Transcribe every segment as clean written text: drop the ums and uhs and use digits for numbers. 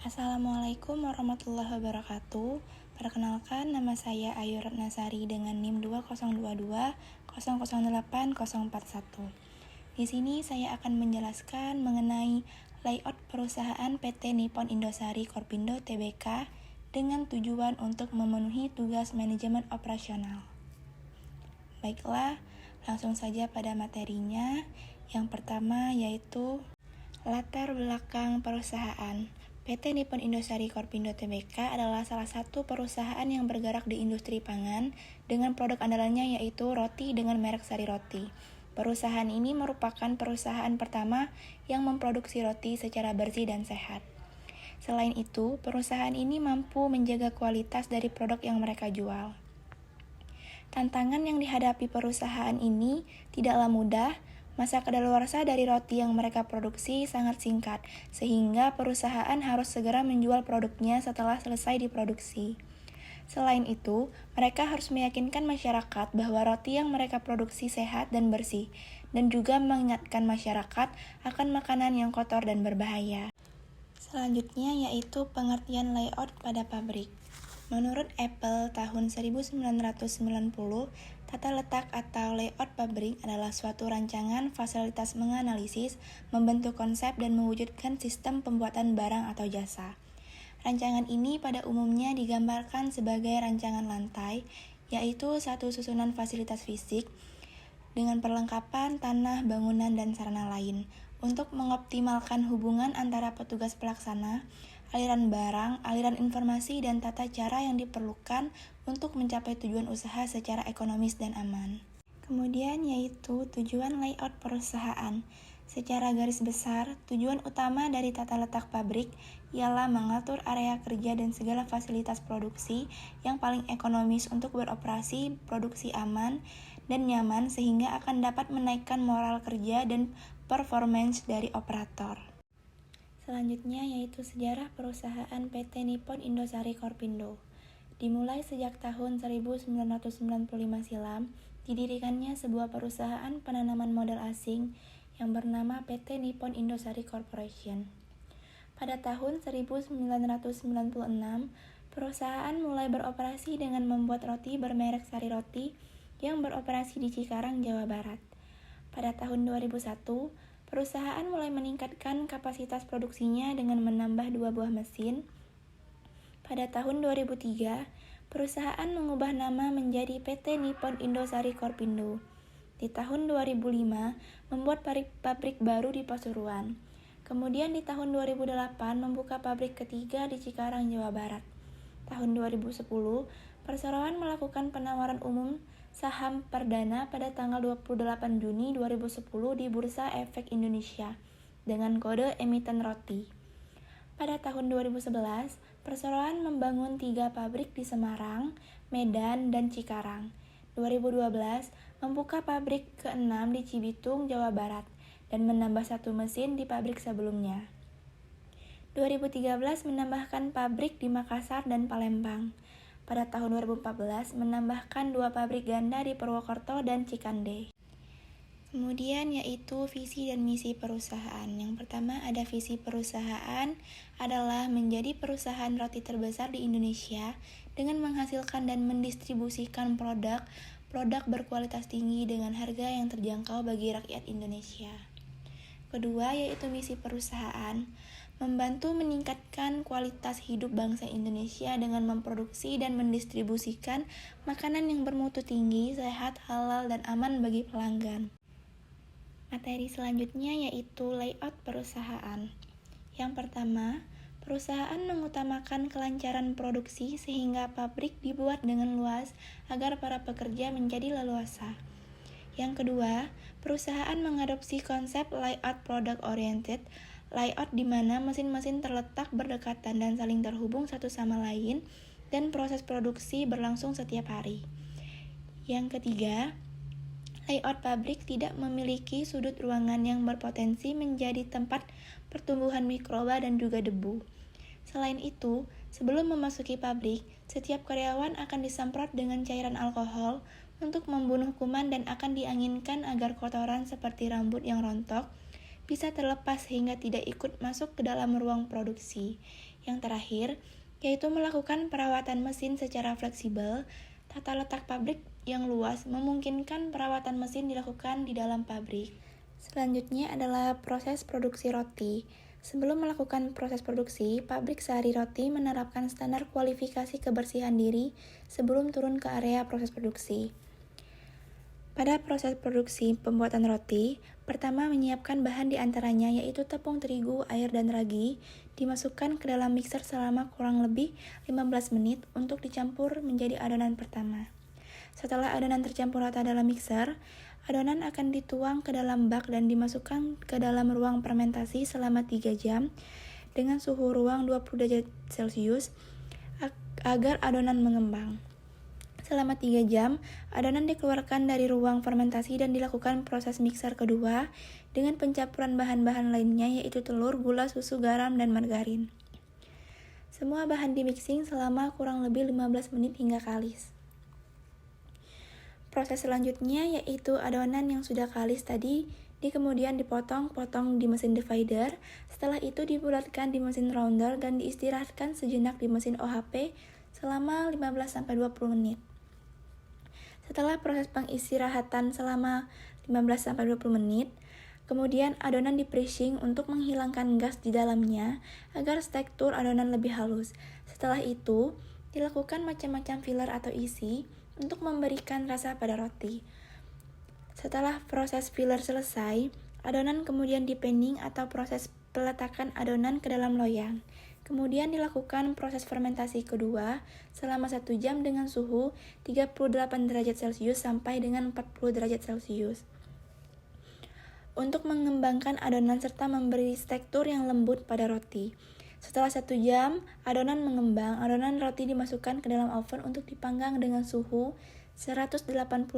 Assalamualaikum warahmatullahi wabarakatuh. Perkenalkan, nama saya Ayu Ratnasari dengan NIM 2022008041. Di sini saya akan menjelaskan mengenai layout perusahaan PT Nippon Indosari Korpindo Tbk dengan tujuan untuk memenuhi tugas manajemen operasional. Baiklah, langsung saja pada materinya. Yang pertama yaitu latar belakang perusahaan. PT Nippon Indosari Korpindo Tbk adalah salah satu perusahaan yang bergerak di industri pangan dengan produk andalannya yaitu roti dengan merek Sari Roti. Perusahaan ini merupakan perusahaan pertama yang memproduksi roti secara bersih dan sehat. Selain itu, perusahaan ini mampu menjaga kualitas dari produk yang mereka jual. Tantangan yang dihadapi perusahaan ini tidaklah mudah. Masa kadaluarsa dari roti yang mereka produksi sangat singkat, sehingga perusahaan harus segera menjual produknya setelah selesai diproduksi. Selain itu, mereka harus meyakinkan masyarakat bahwa roti yang mereka produksi sehat dan bersih, dan juga mengingatkan masyarakat akan makanan yang kotor dan berbahaya. Selanjutnya yaitu pengertian layout pada pabrik. Menurut Apple tahun 1990, tata letak atau layout pabrik adalah suatu rancangan fasilitas menganalisis, membentuk konsep, dan mewujudkan sistem pembuatan barang atau jasa. Rancangan ini pada umumnya digambarkan sebagai rancangan lantai, yaitu satu susunan fasilitas fisik dengan perlengkapan tanah, bangunan, dan sarana lain untuk mengoptimalkan hubungan antara petugas pelaksana, aliran barang, aliran informasi, dan tata cara yang diperlukan untuk mencapai tujuan usaha secara ekonomis dan aman. Kemudian yaitu tujuan layout perusahaan. Secara garis besar, tujuan utama dari tata letak pabrik ialah mengatur area kerja dan segala fasilitas produksi yang paling ekonomis untuk beroperasi produksi aman dan nyaman sehingga akan dapat menaikkan moral kerja dan performance dari operator. Selanjutnya yaitu sejarah perusahaan PT Nippon Indosari Korpindo. Dimulai sejak tahun 1995 silam, didirikannya sebuah perusahaan penanaman modal asing yang bernama PT Nippon Indosari Corporation. Pada tahun 1996, perusahaan mulai beroperasi dengan membuat roti bermerek Sari Roti yang beroperasi di Cikarang, Jawa Barat. Pada tahun 2001, perusahaan mulai meningkatkan kapasitas produksinya dengan menambah 2 buah mesin. Pada tahun 2003, perusahaan mengubah nama menjadi PT Nippon Indosari Korpindo. Di tahun 2005, membuat pabrik baru di Pasuruan. Kemudian di tahun 2008, membuka pabrik ketiga di Cikarang, Jawa Barat. Tahun 2010, perseroan melakukan penawaran umum saham perdana pada tanggal 28 Juni 2010 di Bursa Efek Indonesia dengan kode emiten roti. Pada tahun 2011, perseroan membangun 3 pabrik di Semarang, Medan, dan Cikarang. 2012, membuka pabrik ke-6 di Cibitung, Jawa Barat, dan menambah 1 mesin di pabrik sebelumnya. 2013 menambahkan pabrik di Makassar dan Palembang. Pada tahun 2014 menambahkan 2 pabrik ganda di Purwokerto dan Cikande. Kemudian yaitu visi dan misi perusahaan. Yang pertama ada visi perusahaan adalah menjadi perusahaan roti terbesar di Indonesia dengan menghasilkan dan mendistribusikan produk berkualitas tinggi dengan harga yang terjangkau bagi rakyat Indonesia. Kedua yaitu misi perusahaan, membantu meningkatkan kualitas hidup bangsa Indonesia dengan memproduksi dan mendistribusikan makanan yang bermutu tinggi, sehat, halal, dan aman bagi pelanggan. Materi selanjutnya yaitu layout perusahaan. Yang pertama, perusahaan mengutamakan kelancaran produksi sehingga pabrik dibuat dengan luas agar para pekerja menjadi leluasa. Yang kedua, perusahaan mengadopsi konsep layout product oriented, layout di mana mesin-mesin terletak berdekatan dan saling terhubung satu sama lain, dan proses produksi berlangsung setiap hari. Yang ketiga, layout pabrik tidak memiliki sudut ruangan yang berpotensi menjadi tempat pertumbuhan mikroba dan juga debu. Selain itu, sebelum memasuki pabrik, setiap karyawan akan disemprot dengan cairan alkohol untuk membunuh kuman dan akan dianginkan agar kotoran seperti rambut yang rontok, bisa terlepas sehingga tidak ikut masuk ke dalam ruang produksi. Yang terakhir, yaitu melakukan perawatan mesin secara fleksibel. Tata letak pabrik yang luas memungkinkan perawatan mesin dilakukan di dalam pabrik. Selanjutnya adalah proses produksi roti. Sebelum melakukan proses produksi, pabrik Sari Roti menerapkan standar kualifikasi kebersihan diri sebelum turun ke area proses produksi. Pada proses produksi pembuatan roti, pertama menyiapkan bahan di antaranya yaitu tepung terigu, air, dan ragi, dimasukkan ke dalam mixer selama kurang lebih 15 menit untuk dicampur menjadi adonan pertama. Setelah adonan tercampur rata dalam mixer, adonan akan dituang ke dalam bak dan dimasukkan ke dalam ruang fermentasi selama 3 jam dengan suhu ruang 20 derajat Celcius agar adonan mengembang. Selama 3 jam, adonan dikeluarkan dari ruang fermentasi dan dilakukan proses mixer kedua dengan pencampuran bahan-bahan lainnya yaitu telur, gula, susu, garam, dan margarin. Semua bahan dimixing selama kurang lebih 15 menit hingga kalis. Proses selanjutnya yaitu adonan yang sudah kalis tadi kemudian dipotong-potong di mesin divider. Setelah itu dibulatkan di mesin rounder dan diistirahatkan sejenak di mesin OHP selama 15-20 menit. Setelah proses pengistirahatan selama 15-20 menit, kemudian adonan di-pressing untuk menghilangkan gas di dalamnya agar tekstur adonan lebih halus. Setelah itu, dilakukan macam-macam filler atau isi untuk memberikan rasa pada roti. Setelah proses filler selesai, adonan kemudian di-panning atau proses peletakan adonan ke dalam loyang. Kemudian dilakukan proses fermentasi kedua selama 1 jam dengan suhu 38 derajat Celcius sampai dengan 40 derajat Celcius. Untuk mengembangkan adonan serta memberi tekstur yang lembut pada roti. Setelah 1 jam, adonan mengembang, adonan roti dimasukkan ke dalam oven untuk dipanggang dengan suhu 180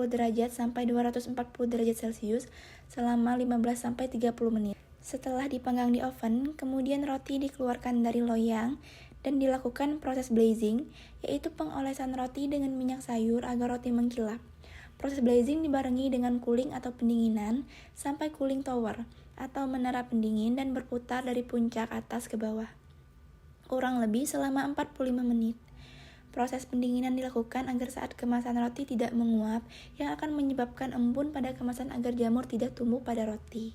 derajat sampai 240 derajat Celcius selama 15-30 menit. Setelah dipanggang di oven, kemudian roti dikeluarkan dari loyang dan dilakukan proses glazing, yaitu pengolesan roti dengan minyak sayur agar roti mengkilap. Proses glazing dibarengi dengan cooling atau pendinginan sampai cooling tower atau menara pendingin dan berputar dari puncak atas ke bawah, kurang lebih selama 45 menit. Proses pendinginan dilakukan agar saat kemasan roti tidak menguap yang akan menyebabkan embun pada kemasan agar jamur tidak tumbuh pada roti.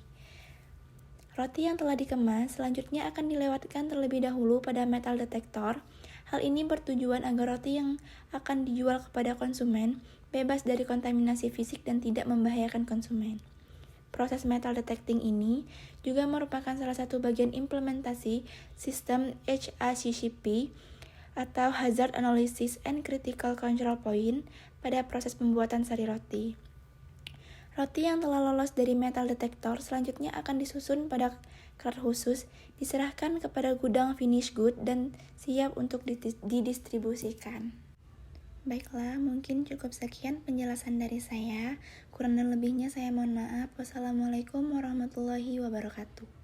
Roti yang telah dikemas selanjutnya akan dilewatkan terlebih dahulu pada metal detektor. Hal ini bertujuan agar roti yang akan dijual kepada konsumen bebas dari kontaminasi fisik dan tidak membahayakan konsumen. Proses metal detecting ini juga merupakan salah satu bagian implementasi sistem HACCP atau Hazard Analysis and Critical Control Point pada proses pembuatan sari roti. Roti yang telah lolos dari metal detektor selanjutnya akan disusun pada kerat khusus, diserahkan kepada gudang finish good dan siap untuk didistribusikan. Baiklah, mungkin cukup sekian penjelasan dari saya. Kurang dan lebihnya saya mohon maaf. Wassalamualaikum warahmatullahi wabarakatuh.